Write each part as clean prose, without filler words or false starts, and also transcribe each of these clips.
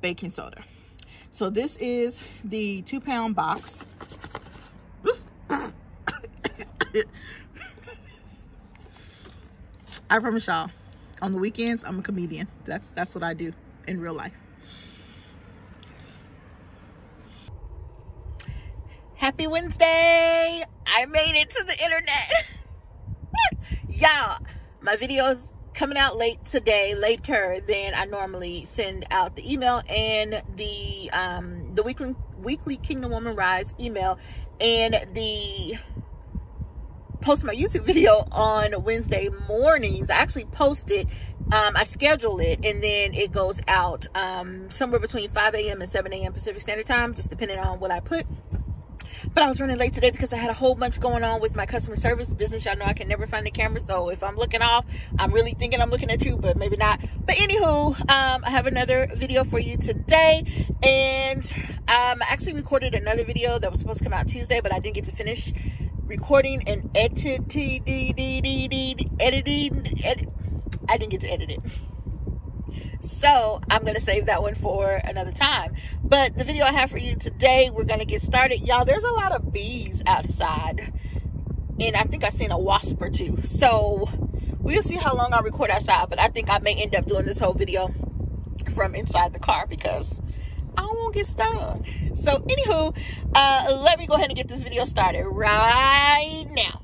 baking soda. So this is the 2-pound box. I promise y'all, on the weekends, I'm a comedian. That's what I do in real life. Happy Wednesday! I made it to the internet. Y'all, my video's coming out late today, later than I normally send out the email and the weekly Kingdom Woman Rise email, and the post my YouTube video on Wednesday mornings. I actually post it, I schedule it, and then it goes out somewhere between 5 a.m. and 7 a.m. Pacific Standard Time, just depending on what I put. But I was running late today because I had a whole bunch going on with my customer service business. Y'all know I can never find the camera, so if I'm looking off, I'm really thinking I'm looking at you, but maybe not. But anywho, I have another video for you today, and I actually recorded another video that was supposed to come out Tuesday, but I didn't get to finish recording and editing. I didn't get to edit it. So I'm going to save that one for another time. But the video I have for you today, we're going to get started. Y'all, there's a lot of bees outside. And I think I seen a wasp or two. So we'll see how long I record outside. But I think I may end up doing this whole video from inside the car because I don't want to get stung. So anywho, let me go ahead and get this video started right now.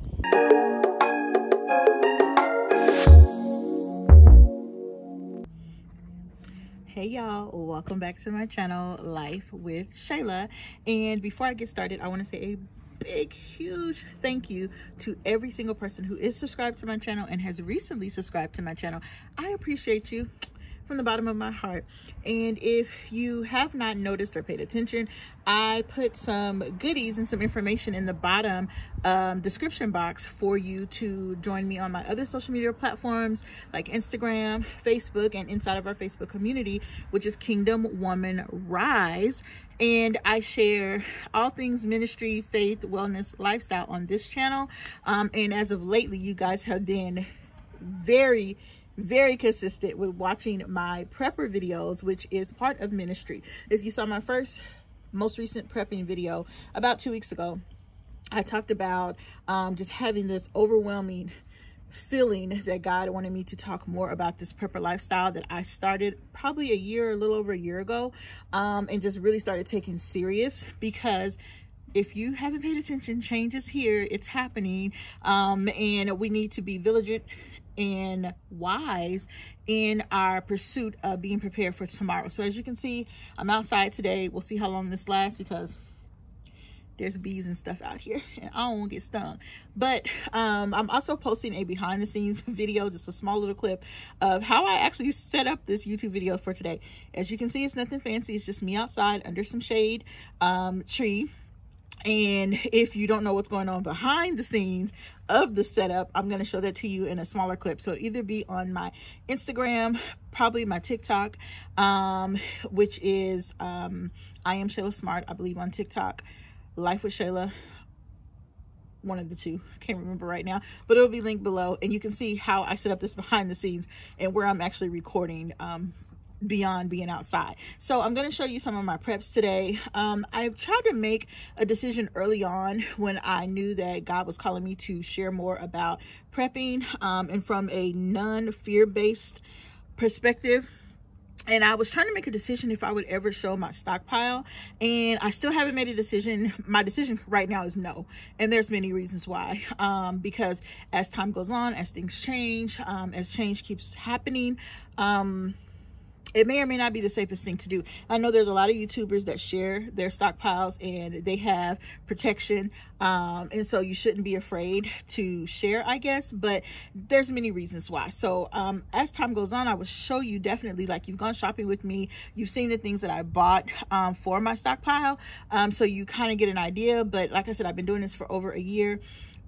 Hey y'all, welcome back to my channel, Life with Shayla. And before I get started, I want to say a big, huge thank you to every single person who is subscribed to my channel and has recently subscribed to my channel. I appreciate you from the bottom of my heart. And if you have not noticed or paid attention, I put some goodies and some information in the bottom description box for you to join me on my other social media platforms like Instagram, Facebook, and inside of our Facebook community, which is Kingdom Woman Rise. And I share all things ministry, faith, wellness, lifestyle on this channel. And as of lately, you guys have been very consistent with watching my prepper videos, which is part of ministry. If you saw my most recent prepping video about 2 weeks ago, I talked about just having this overwhelming feeling that God wanted me to talk more about this prepper lifestyle that I started probably a little over a year ago, and just really started taking serious. Because if you haven't paid attention, change is here, it's happening, and we need to be vigilant and wise in our pursuit of being prepared for tomorrow. So as you can see, I'm outside today. We'll see how long this lasts because there's bees and stuff out here and I don't want to get stung. But I'm also posting a behind the scenes video, just a small little clip of how I actually set up this YouTube video for today. As you can see, it's nothing fancy. It's just me outside under some shade tree. And if you don't know what's going on behind the scenes of the setup, I'm going to show that to you in a smaller clip. So either be on my Instagram, probably my TikTok, which is I am Shayla Smart, I believe, on TikTok. Life with Shayla, one of the two, I can't remember right now, but it'll be linked below, and you can see how I set up this behind the scenes and where I'm actually recording beyond being outside. So I'm going to show you some of my preps today. I tried to make a decision early on when I knew that God was calling me to share more about prepping, and from a non-fear-based perspective. And I was trying to make a decision if I would ever show my stockpile, and I still haven't made a decision. My decision right now is no, and there's many reasons why. Because as time goes on, as things change, as change keeps happening, it may or may not be the safest thing to do. I know there's a lot of YouTubers that share their stockpiles and they have protection. And so you shouldn't be afraid to share, I guess, but there's many reasons why. So as time goes on, I will show you definitely, like, you've gone shopping with me, you've seen the things that I bought for my stockpile. So you kind of get an idea. But like I said, I've been doing this for over a year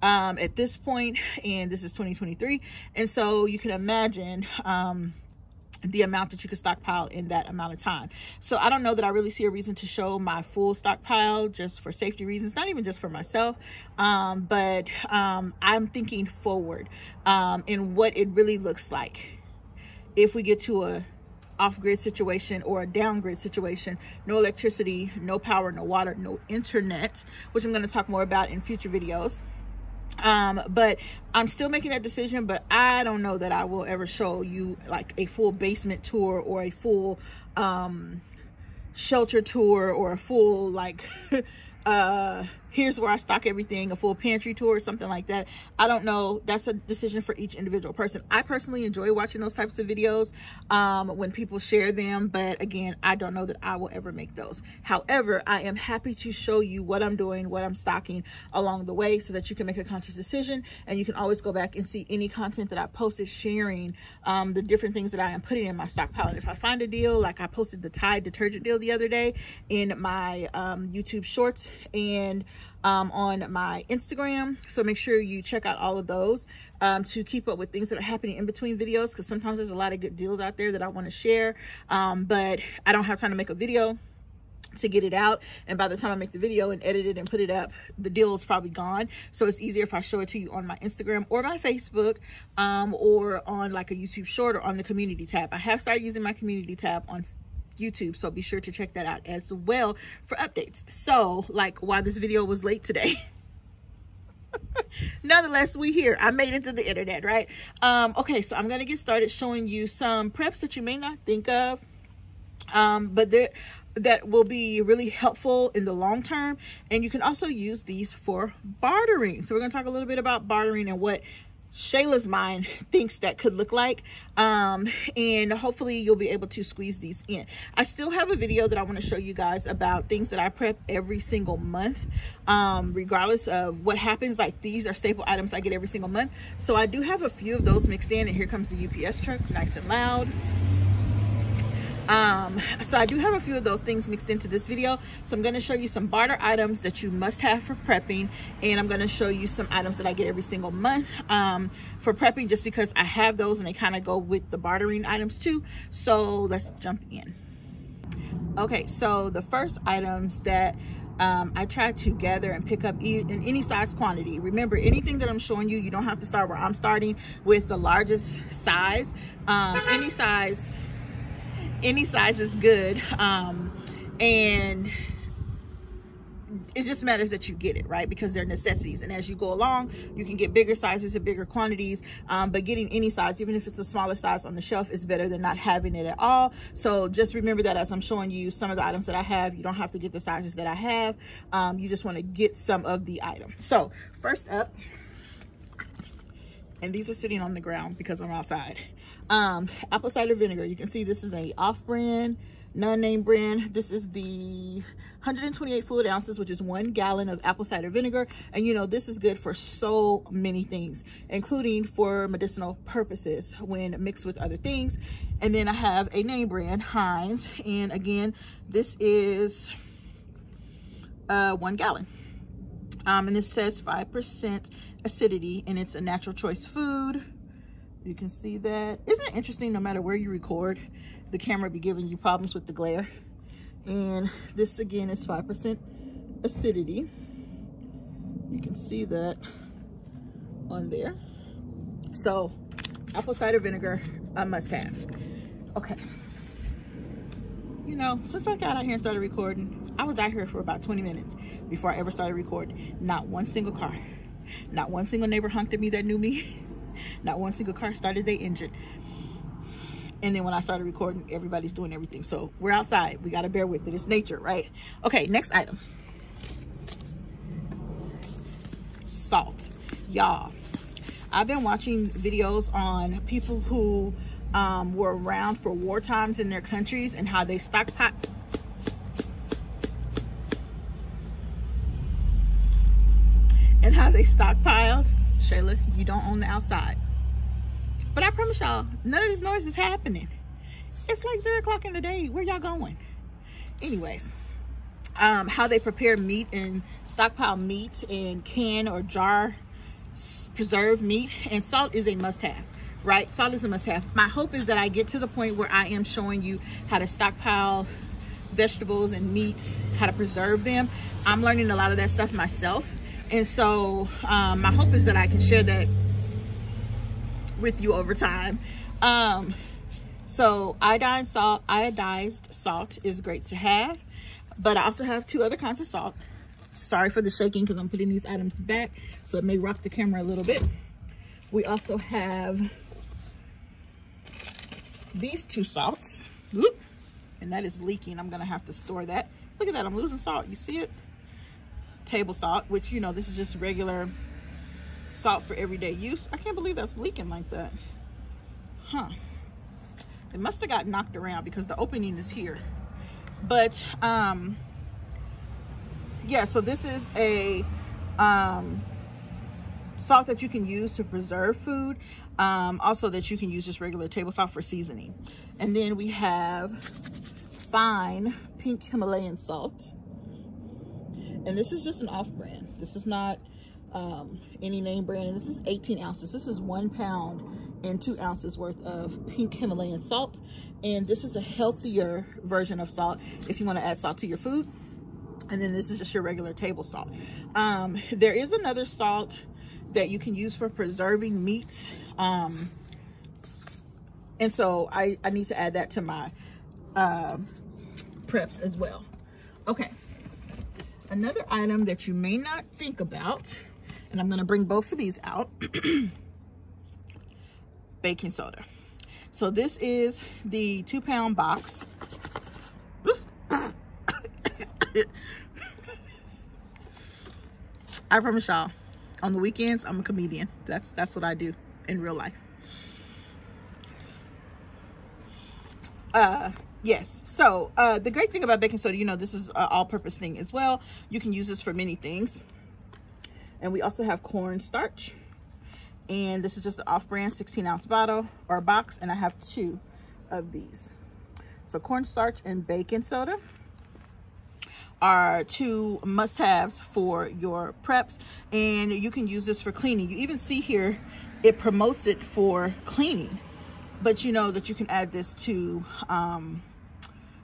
at this point, and this is 2023. And so you can imagine the amount that you could stockpile in that amount of time. So I don't know that I really see a reason to show my full stockpile just for safety reasons, not even just for myself, but I'm thinking forward in what it really looks like if we get to a off-grid situation or a down-grid situation, no electricity, no power, no water, no internet, which I'm going to talk more about in future videos. But I'm still making that decision, but I don't know that I will ever show you like a full basement tour or a full shelter tour or a full like here's where I stock everything, a full pantry tour or something like that. I don't know. That's a decision for each individual person. I personally enjoy watching those types of videos when people share them, but again, I don't know that I will ever make those. However, I am happy to show you what I'm doing, what I'm stocking along the way, so that you can make a conscious decision, and you can always go back and see any content that I posted sharing the different things that I am putting in my stockpile. And if I find a deal, like I posted the Tide detergent deal the other day in my YouTube shorts and on my Instagram, so make sure you check out all of those to keep up with things that are happening in between videos, because sometimes there's a lot of good deals out there that I want to share, but I don't have time to make a video to get it out, and by the time I make the video and edit it and put it up, the deal is probably gone. So it's easier if I show it to you on my Instagram or my Facebook, or on like a YouTube short or on the community tab. I have started using my community tab on YouTube, so be sure to check that out as well for updates. So like why this video was late today, nonetheless, we here. I made it to the internet, right? Okay, so I'm gonna get started showing you some preps that you may not think of, but that will be really helpful in the long term, and you can also use these for bartering. So we're gonna talk a little bit about bartering and what Shayla's mind thinks that could look like, and hopefully you'll be able to squeeze these in. I still have a video that I want to show you guys about things that I prep every single month, regardless of what happens. Like these are staple items I get every single month, so I do have a few of those mixed in. And here comes the UPS truck, nice and loud. So I do have a few of those things mixed into this video. So I'm going to show you some barter items that you must have for prepping, and I'm going to show you some items that I get every single month for prepping, just because I have those and they kind of go with the bartering items too. So let's jump in. Okay, so the first items that I try to gather and pick up in any size quantity. Remember, anything that I'm showing you, you don't have to start where I'm starting with the largest size. Any size is good, and it just matters that you get it, right? Because they're necessities, and as you go along, you can get bigger sizes and bigger quantities, but getting any size, even if it's a smaller size on the shelf, is better than not having it at all. So just remember that as I'm showing you some of the items that I have, you don't have to get the sizes that I have. You just want to get some of the item. So first up, and these are sitting on the ground because I'm outside, apple cider vinegar. You can see this is a off-brand, non-name brand. This is the 128 fluid ounces, which is 1 gallon of apple cider vinegar. And you know, this is good for so many things, including for medicinal purposes when mixed with other things. And then I have a name brand, Heinz, and again, this is 1 gallon. And it says 5% acidity, and it's a natural choice food. You can see that. Isn't it interesting, no matter where you record, the camera be giving you problems with the glare? And this again is 5% acidity. You can see that on there. So apple cider vinegar, a must have. Okay. You know, since I got out here and started recording, I was out here for about 20 minutes before I ever started recording. Not one single car, not one single neighbor honked at me that knew me. Not one single car started their engine. And then when I started recording, everybody's doing everything. So we're outside. We got to bear with it. It's nature, right? Okay, next item. Salt. Y'all, I've been watching videos on people who were around for war times in their countries and how they stockpile. And how they stockpiled. Shayla, you don't own the outside. But I promise y'all, none of this noise is happening. It's like 3 o'clock in the day. Where y'all going? Anyways, how they prepare meat and stockpile meat and can or jar preserved meat. And salt is a must-have, right? Salt is a must-have. My hope is that I get to the point where I am showing you how to stockpile vegetables and meats, how to preserve them. I'm learning a lot of that stuff myself. And so my hope is that I can share that with you over time. So iodized salt is great to have, but I also have 2 other kinds of salt. Sorry for the shaking because I'm putting these items back, so it may rock the camera a little bit. We also have these 2 salts. Whoop. And that is leaking. I'm gonna have to store that. Look at that, I'm losing salt. You see it? Table salt, which, you know, this is just regular salt for everyday use. I can't believe that's leaking like that. Huh. It must have got knocked around because the opening is here. But yeah, so this is a salt that you can use to preserve food. Also that you can use just regular table salt for seasoning. And then we have fine pink Himalayan salt. And this is just an off-brand. This is not any name brand. And this is 18 ounces. This is 1 pound and 2 ounces worth of pink Himalayan salt. And this is a healthier version of salt if you want to add salt to your food. And then this is just your regular table salt. There is another salt that you can use for preserving meats. And so I need to add that to my preps as well. Okay. Another item that you may not think about, and I'm going to bring both of these out, baking soda. So this is the 2 pound box. I promise y'all, on the weekends, I'm a comedian. That's what I do in real life. Yes, so the great thing about baking soda, you know, this is an all-purpose thing as well. You can use this for many things. And we also have cornstarch. And this is just an off-brand 16-ounce bottle or box, and I have 2 of these. So cornstarch and baking soda are 2 must-haves for your preps, and you can use this for cleaning. You even see here it promotes it for cleaning, but you know that you can add this to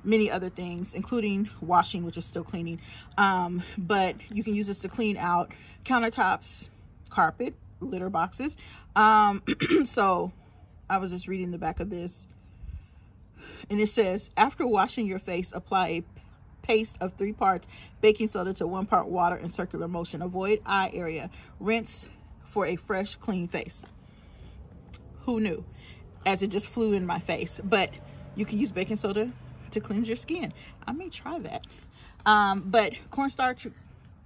many other things, including washing, which is still cleaning, but you can use this to clean out countertops, carpet, litter boxes. So I was just reading the back of this, and it says, after washing your face, apply a paste of 3 parts baking soda to 1 part water in circular motion. Avoid eye area. Rinse for a fresh, clean face. Who knew? As it just flew in my face. But you can use baking soda to cleanse your skin. I may try that. But cornstarch,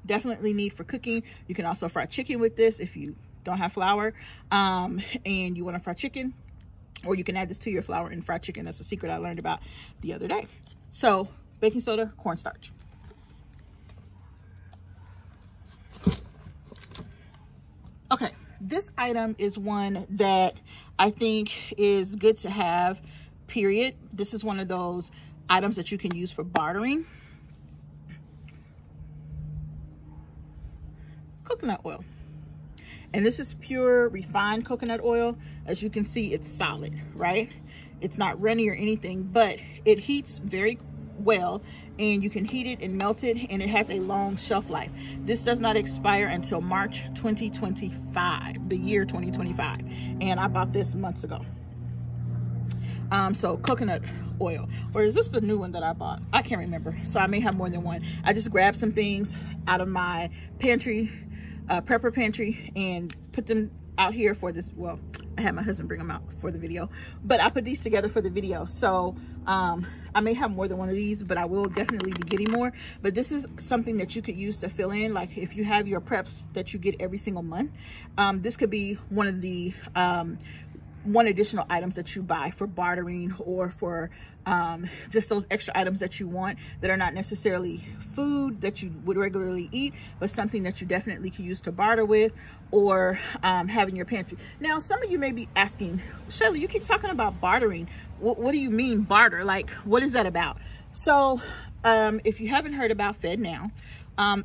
definitely need for cooking. You can also fry chicken with this if you don't have flour and you want to fry chicken, or you can add this to your flour and fry chicken. That's a secret I learned about the other day. So baking soda, cornstarch. Okay, this item is one that I think is good to have, period. This is one of those items that you can use for bartering. Coconut oil. And this is pure refined coconut oil. As you can see, it's solid, right? It's not runny or anything, but it heats very well, and you can heat it and melt it, and it has a long shelf life. This does not expire until March 2025, the year 2025, and I bought this months ago. So coconut oil, or is this the new one that I bought? I can't remember, so I may have more than one. I just grabbed some things out of my pantry, prepper pantry, and put them out here for this. Well, I had my husband bring them out for the video, but I put these together for the video. So I may have more than one of these, but I will definitely be getting more. But this is something that you could use to fill in, like if you have your preps that you get every single month. This could be one of the one additional items that you buy for bartering, or for just those extra items that you want that are not necessarily food that you would regularly eat, but something that you definitely can use to barter with, or have in your pantry. Now, some of you may be asking, Shayla, you keep talking about bartering. What do you mean barter? Like, what is that about? So if you haven't heard about FedNow,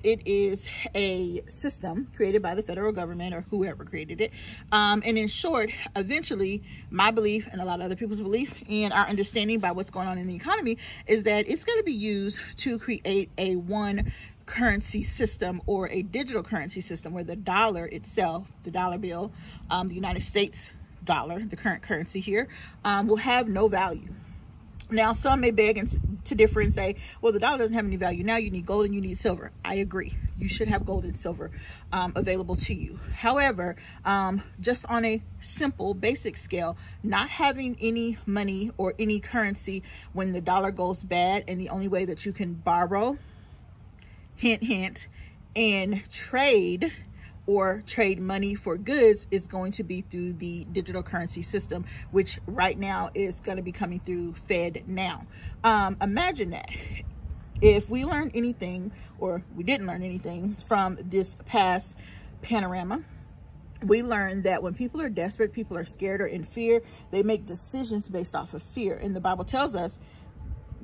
it is a system created by the federal government, or whoever created it. And in short, eventually, my belief and a lot of other people's belief and our understanding by what's going on in the economy is that it's going to be used to create a one currency system, or a digital currency system, where the dollar itself, the dollar bill, the United States dollar, the current currency here, will have no value. Now, some may beg to differ and say, well, the dollar doesn't have any value. Now you need gold and you need silver. I agree. You should have gold and silver available to you. However, just on a simple, basic scale, not having any money or any currency when the dollar goes bad, and the only way that you can borrow, hint, hint, and trade or trade money for goods is going to be through the digital currency system, which right now is going to be coming through FedNow. Imagine that. If we learned anything, or we didn't learn anything from this past panorama, we learned that when people are desperate, people are scared or in fear, they make decisions based off of fear. And the Bible tells us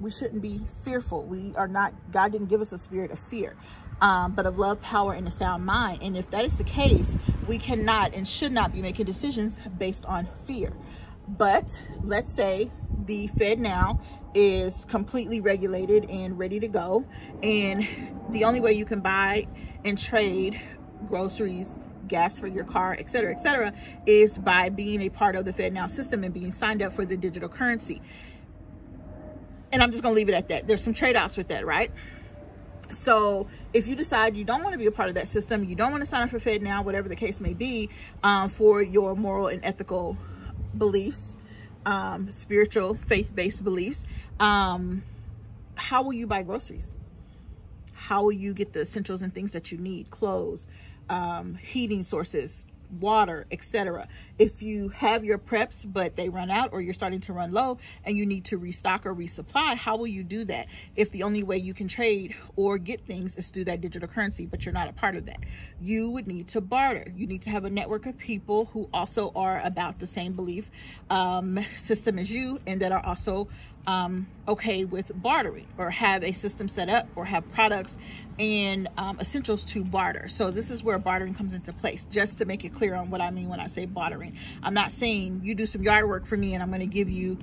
we shouldn't be fearful. We are not, God didn't give us a spirit of fear, but of love, power, and a sound mind. And if that is the case, we cannot and should not be making decisions based on fear. But let's say the FedNow is completely regulated and ready to go, and the only way you can buy and trade groceries, gas for your car, etc., is by being a part of the FedNow system and being signed up for the digital currency. And I'm just gonna leave it at that. There's some trade-offs with that, right? So if you decide you don't want to be a part of that system, you don't want to sign up for FedNow, whatever the case may be, for your moral and ethical beliefs, spiritual, faith-based beliefs, how will you buy groceries? How will you get the essentials and things that you need? Clothes, heating sources, water, etc. If you have your preps but they run out, or you're starting to run low and you need to restock or resupply, how will you do that if the only way you can trade or get things is through that digital currency, but you're not a part of that? You would need to barter. You need to have a network of people who also are about the same belief system as you, and that are also okay with bartering, or have a system set up, or have products and essentials to barter. So this is where bartering comes into place, just to make it clear on what I mean when I say bartering. I'm not saying you do some yard work for me and I'm going to give you,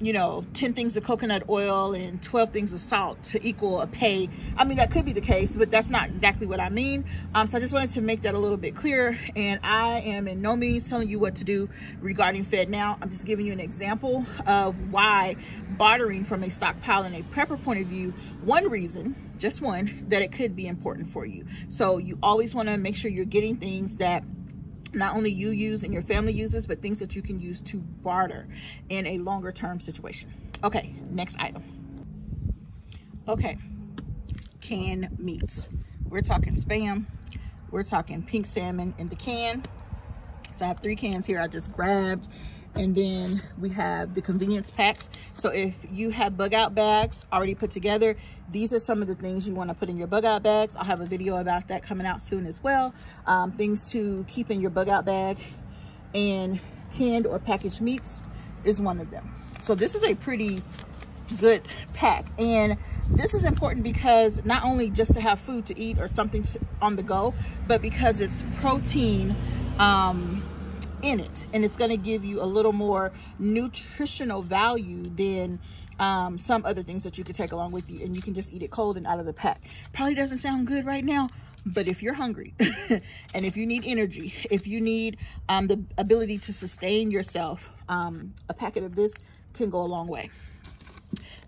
you know, 10 things of coconut oil and 12 things of salt to equal a pay. I mean, that could be the case, but that's not exactly what I mean. So I just wanted to make that a little bit clearer. And I am in no means telling you what to do regarding FedNow. I'm just giving you an example of why bartering from a stockpile and a prepper point of view, one reason, just one, that it could be important for you. So you always want to make sure you're getting things that not only you use and your family uses, but things that you can use to barter in a longer term situation. Okay, next item. Okay, canned meats. We're talking Spam. We're talking pink salmon in the can. So I have 3 cans here I just grabbed. And then we have the convenience packs. So if you have bug out bags already put together, these are some of the things you want to put in your bug out bags. I'll have a video about that coming out soon as well. Things to keep in your bug out bag, and canned or packaged meats is one of them. So this is a pretty good pack, and this is important because not only just to have food to eat or something on the go, but because it's protein in it, and it's going to give you a little more nutritional value than some other things that you could take along with you, and you can just eat it cold and out of the pack. Probably doesn't sound good right now, but if you're hungry and if you need energy, if you need the ability to sustain yourself, a packet of this can go a long way.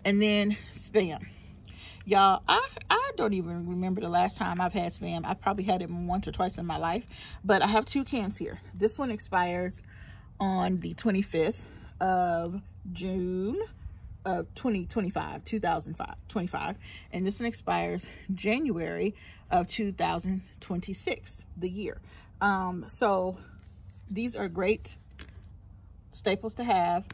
And then Spam. Y'all, I don't even remember the last time I've had Spam. I've probably had it once or twice in my life, but I have 2 cans here. This one expires on the 25th of June of 2025, and this one expires January of 2026, the year. So these are great staples to have.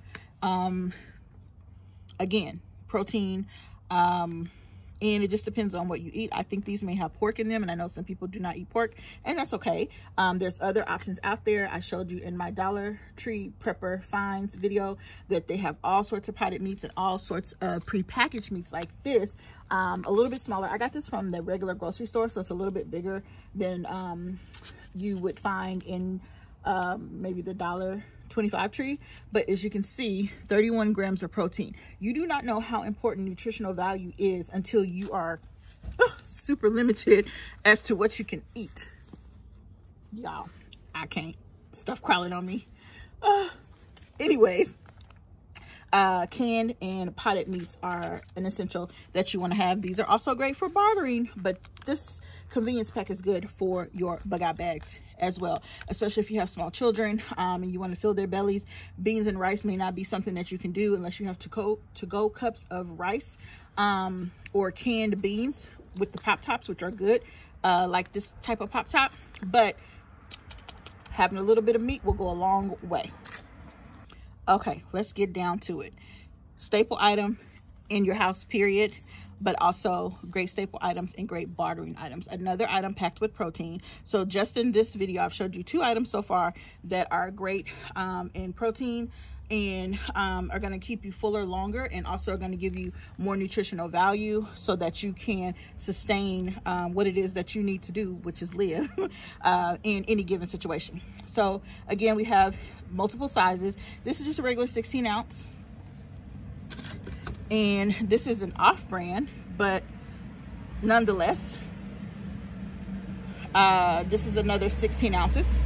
Again, protein, and it just depends on what you eat. I think these may have pork in them, and I know some people do not eat pork, and that's okay. There's other options out there. I showed you in my Dollar Tree Prepper Finds video that they have all sorts of potted meats and all sorts of pre-packaged meats like this, a little bit smaller. I got this from the regular grocery store, so it's a little bit bigger than you would find in maybe the $1.25 tree, but as you can see, 31 grams of protein. You do not know how important nutritional value is until you are super limited as to what you can eat. Y'all, I can't. Stuff crawling on me. Anyways, canned and potted meats are an essential that you want to have. These are also great for bartering, but this convenience pack is good for your bug-out bags as well, especially if you have small children and you want to fill their bellies. Beans and rice may not be something that you can do unless you have to-go cups of rice or canned beans with the pop tops, which are good, like this type of pop top, but having a little bit of meat will go a long way. Okay, let's get down to it. Staple item in your house, period, but also great staple items and great bartering items. Another item packed with protein. So just in this video, I've showed you 2 items so far that are great in protein and are going to keep you fuller longer, and also are going to give you more nutritional value so that you can sustain what it is that you need to do, which is live in any given situation. So again, we have multiple sizes. This is just a regular 16 ounce. And this is an off-brand, but nonetheless, this is another 16 ounces.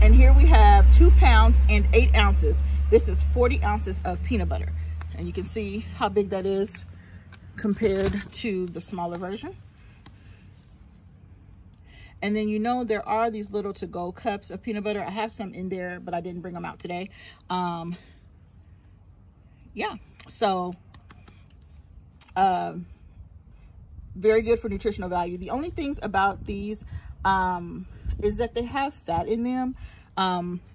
And here we have 2 pounds and 8 ounces. This is 40 ounces of peanut butter. And you can see how big that is compared to the smaller version. And then, you know, there are these little to-go cups of peanut butter. I have some in there, but I didn't bring them out today. Yeah, so very good for nutritional value. The only things about these is that they have fat in them,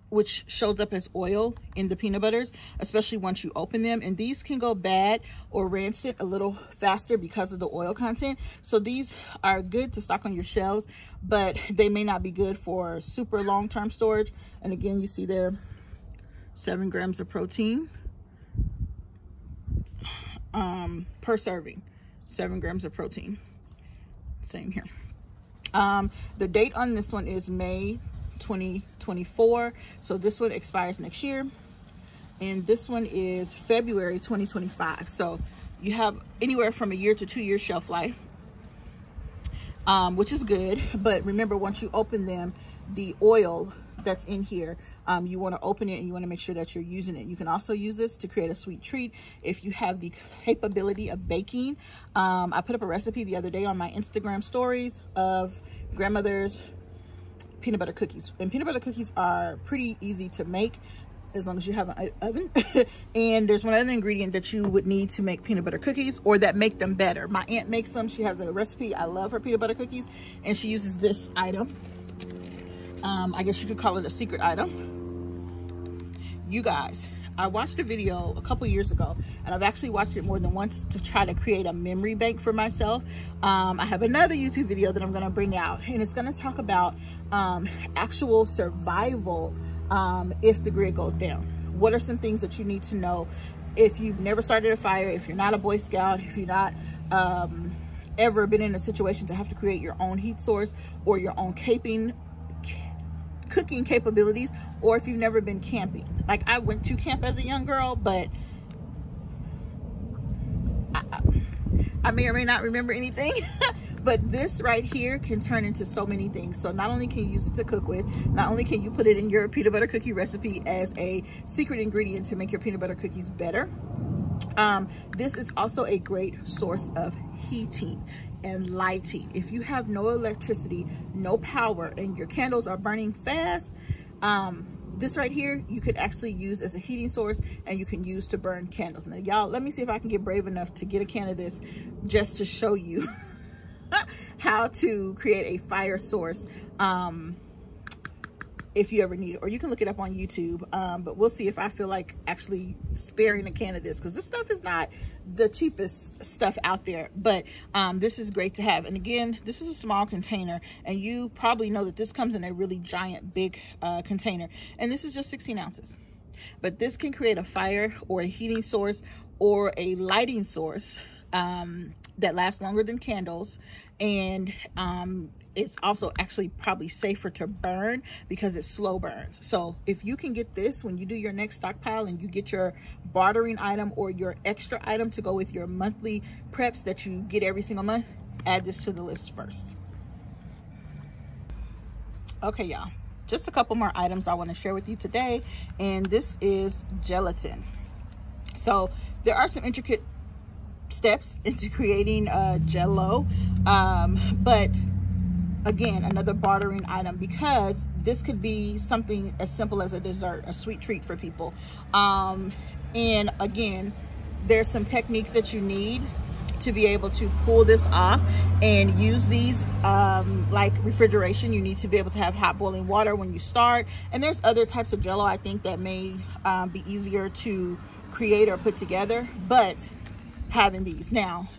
which shows up as oil in the peanut butters, especially once you open them. And these can go bad or rancid a little faster because of the oil content. So these are good to stock on your shelves, but they may not be good for super long-term storage. And again, you see there 7 grams of protein per serving. 7 grams of protein. Same here. The date on this one is May 2024, so this one expires next year, and this one is February 2025. So you have anywhere from 1 year to 2 years shelf life, which is good. But remember, once you open them, the oil that's in here, you want to open it and you want to make sure that you're using it. You can also use this to create a sweet treat if you have the capability of baking. I put up a recipe the other day on my Instagram stories of grandmother's peanut butter cookies, and peanut butter cookies are pretty easy to make as long as you have an oven. And there's one other ingredient that you would need to make peanut butter cookies, or that make them better. My aunt makes them. She has a recipe. I love her peanut butter cookies, and she uses this item. I guess you could call it a secret item. You guys, I watched a video a couple years ago, and I've actually watched it more than once to try to create a memory bank for myself. I have another YouTube video that I'm going to bring out, and it's going to talk about actual survival if the grid goes down. What are some things that you need to know if you've never started a fire, if you're not a Boy Scout, if you're not ever been in a situation to have to create your own heat source or your own cooking capabilities, or if you've never been camping. Like, I went to camp as a young girl, but I may or may not remember anything. But this right here can turn into so many things. So not only can you use it to cook with, not only can you put it in your peanut butter cookie recipe as a secret ingredient to make your peanut butter cookies better, this is also a great source of heating and lighting. If you have no electricity, no power, and your candles are burning fast, this right here you could actually use as a heating source, and you can use to burn candles. Now y'all, let me see if I can get brave enough to get a can of this just to show you how to create a fire source if you ever need it, or you can look it up on YouTube. But we'll see if I feel like actually sparing a can of this, because this stuff is not the cheapest stuff out there, but this is great to have. And again, this is a small container, and you probably know that this comes in a really giant big container, and this is just 16 ounces. But this can create a fire or a heating source or a lighting source that lasts longer than candles, and it's also actually probably safer to burn because it slow burns. So if you can get this when you do your next stockpile, and you get your bartering item or your extra item to go with your monthly preps that you get every single month, add this to the list first. Okay, y'all, just a couple more items I want to share with you today, and this is gelatin. So there are some intricate steps into creating Jell-O, but again, another bartering item, because this could be something as simple as a dessert, a sweet treat for people. And again, there's some techniques that you need to be able to pull this off and use these, like refrigeration. You need to be able to have hot boiling water when you start, and there's other types of Jell-O I think that may be easier to create or put together, but having these now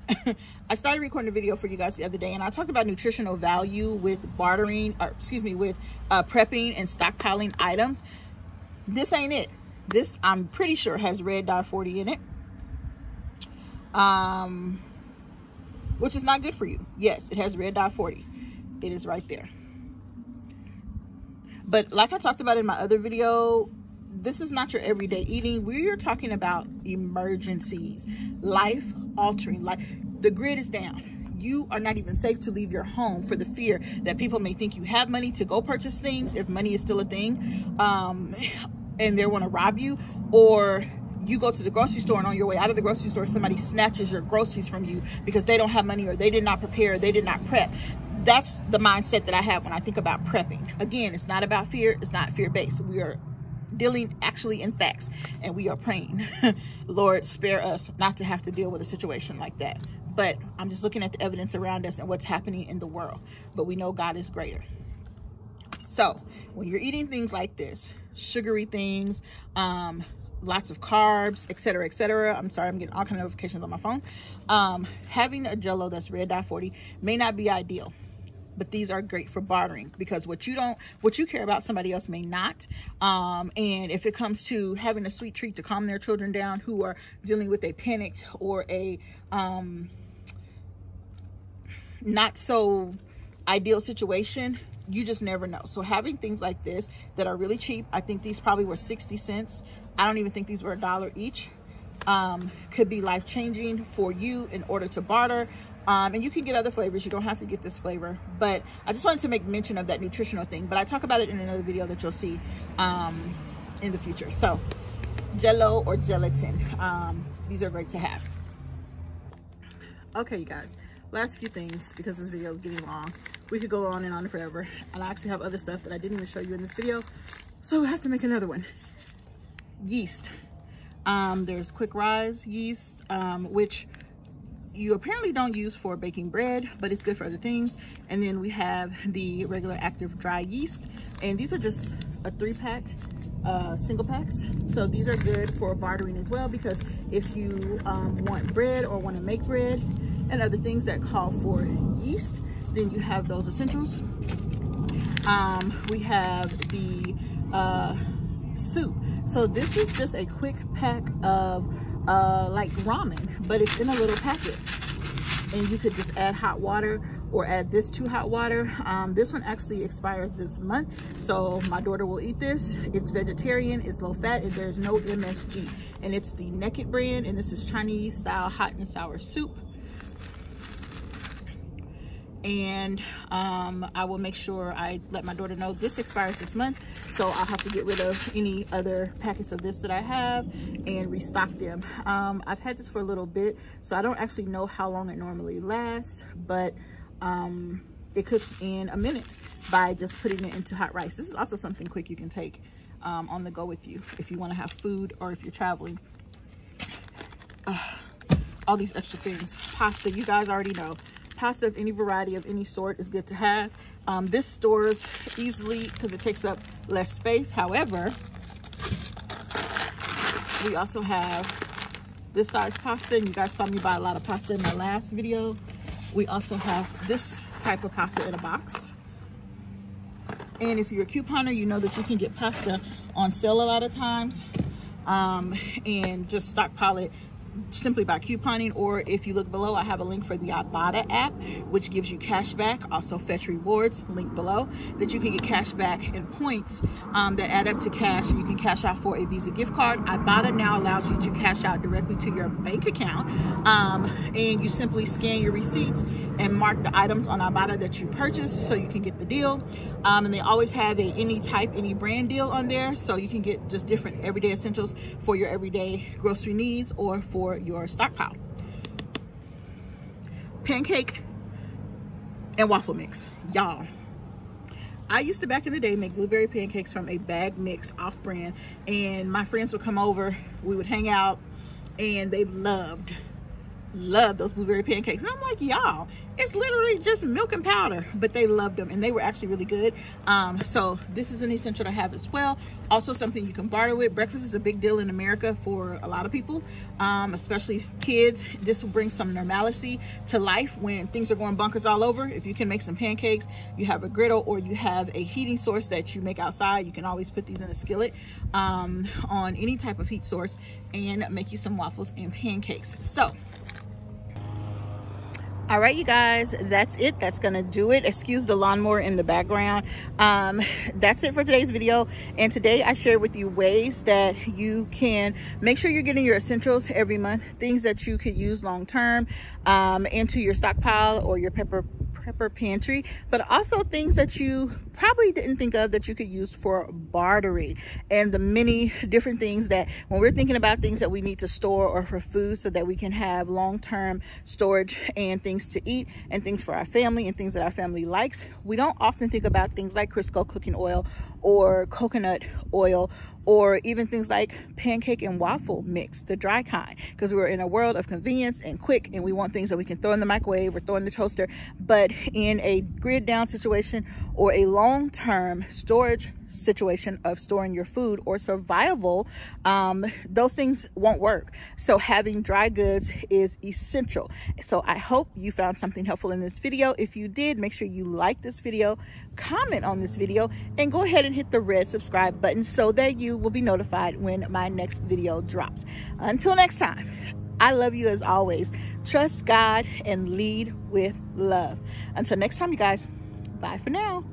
I started recording a video for you guys the other day, and I talked about nutritional value with bartering, or excuse me, with prepping and stockpiling items. This ain't it. This, I'm pretty sure, has red dye 40 in it, which is not good for you. Yes, it has red dye 40. It is right there. But like I talked about in my other video, this is not your everyday eating. We are talking about emergencies, life altering. Like, the grid is down. You are not even safe to leave your home for the fear that people may think you have money to go purchase things, if money is still a thing, and they want to rob you. Or you go to the grocery store, and on your way out of the grocery store, somebody snatches your groceries from you because they don't have money, or they did not prepare, or they did not prep. That's the mindset that I have when I think about prepping. Again, it's not about fear. It's not fear-based. We are dealing actually in facts, and we are praying, Lord, spare us not to have to deal with a situation like that. But I'm just looking at the evidence around us and what's happening in the world. But we know God is greater. So when you're eating things like this, sugary things, lots of carbs, etc., etc. I'm sorry, I'm getting all kinds of notifications on my phone. Having a Jell-O that's red dye 40 may not be ideal, but these are great for bartering, because what you care about, somebody else may not. And if it comes to having a sweet treat to calm their children down who are dealing with a panicked or a not so ideal situation, you just never know. So having things like this that are really cheap, I think these probably were 60 cents. I don't even think these were $1 each. Could be life-changing for you in order to barter. And you can get other flavors. You don't have to get this flavor, but I just wanted to make mention of that nutritional thing. But I talk about it in another video that you'll see in the future. So Jell-O or gelatin, these are great to have. Okay, you guys, last few things, because this video is getting long. We could go on and on forever, and I actually have other stuff that I didn't even show you in this video, so we have to make another one. Yeast. There's quick rise yeast, which you apparently don't use for baking bread, but it's good for other things. And then we have the regular active dry yeast, and these are just a 3-pack, single packs. So these are good for bartering as well, because if you want bread or want to make bread and other things that call for yeast, then you have those essentials. We have the soup. So this is just a quick pack of like ramen, but it's in a little packet, and you could just add hot water or add this to hot water. This one actually expires this month, so my daughter will eat this. It's vegetarian, it's low fat, and there's no MSG, and it's the Naked brand, and this is Chinese style hot and sour soup. And I will make sure I let my daughter know this expires this month, so I'll have to get rid of any other packets of this that I have and restock them. I've had this for a little bit, so I don't actually know how long it normally lasts, but it cooks in a minute by just putting it into hot rice. This is also something quick you can take on the go with you if you want to have food or if you're traveling. All these extra things. Pasta, you guys already know. Pasta of any variety, of any sort, is good to have. This stores easily because it takes up less space. However, we also have this size pasta, and you guys saw me buy a lot of pasta in my last video. We also have this type of pasta in a box. And if you're a couponer, you know that you can get pasta on sale a lot of times, and just stockpile it simply by couponing. Or if you look below, I have a link for the Ibotta app, which gives you cash back, also fetch rewards, link below, that you can get cash back and points that add up to cash, and you can cash out for a Visa gift card. Ibotta now allows you to cash out directly to your bank account, and you simply scan your receipts and mark the items on Ibotta that you purchased so you can get the deal. And they always have a any type, any brand deal on there, so you can get just different everyday essentials for your everyday grocery needs or for your stockpile. Pancake and waffle mix, y'all. I used to back in the day make blueberry pancakes from a bag mix off brand, and my friends would come over, we would hang out, and they loved those blueberry pancakes. And I'm like, y'all, it's literally just milk and powder, but they loved them and they were actually really good. So this is an essential to have as well. Also something you can barter with. Breakfast is a big deal in America for a lot of people, especially kids. This will bring some normalcy to life when things are going bunkers all over. If you can make some pancakes, you have a griddle, or you have a heating source that you make outside, you can always put these in a skillet on any type of heat source and make you some waffles and pancakes. So all right, you guys, that's it. That's gonna do it. Excuse the lawnmower in the background. That's it for today's video. And today I shared with you ways that you can make sure you're getting your essentials every month, things that you could use long term into your stockpile or your prepper pantry, but also things that you probably didn't think of that you could use for bartering, and the many different things that when we're thinking about things that we need to store or for food so that we can have long-term storage and things to eat and things for our family and things that our family likes, we don't often think about things like Crisco cooking oil or coconut oil, or even things like pancake and waffle mix, the dry kind, because we're in a world of convenience and quick, and we want things that we can throw in the microwave or throw in the toaster. But in a grid down situation or a long-term storage situation of storing your food or survival, those things won't work. So having dry goods is essential. So I hope you found something helpful in this video. If you did, make sure you like this video, comment on this video, and go ahead and hit the red subscribe button so that you will be notified when my next video drops. Until next time, I love you as always. Trust God and lead with love. Until next time, you guys, bye for now.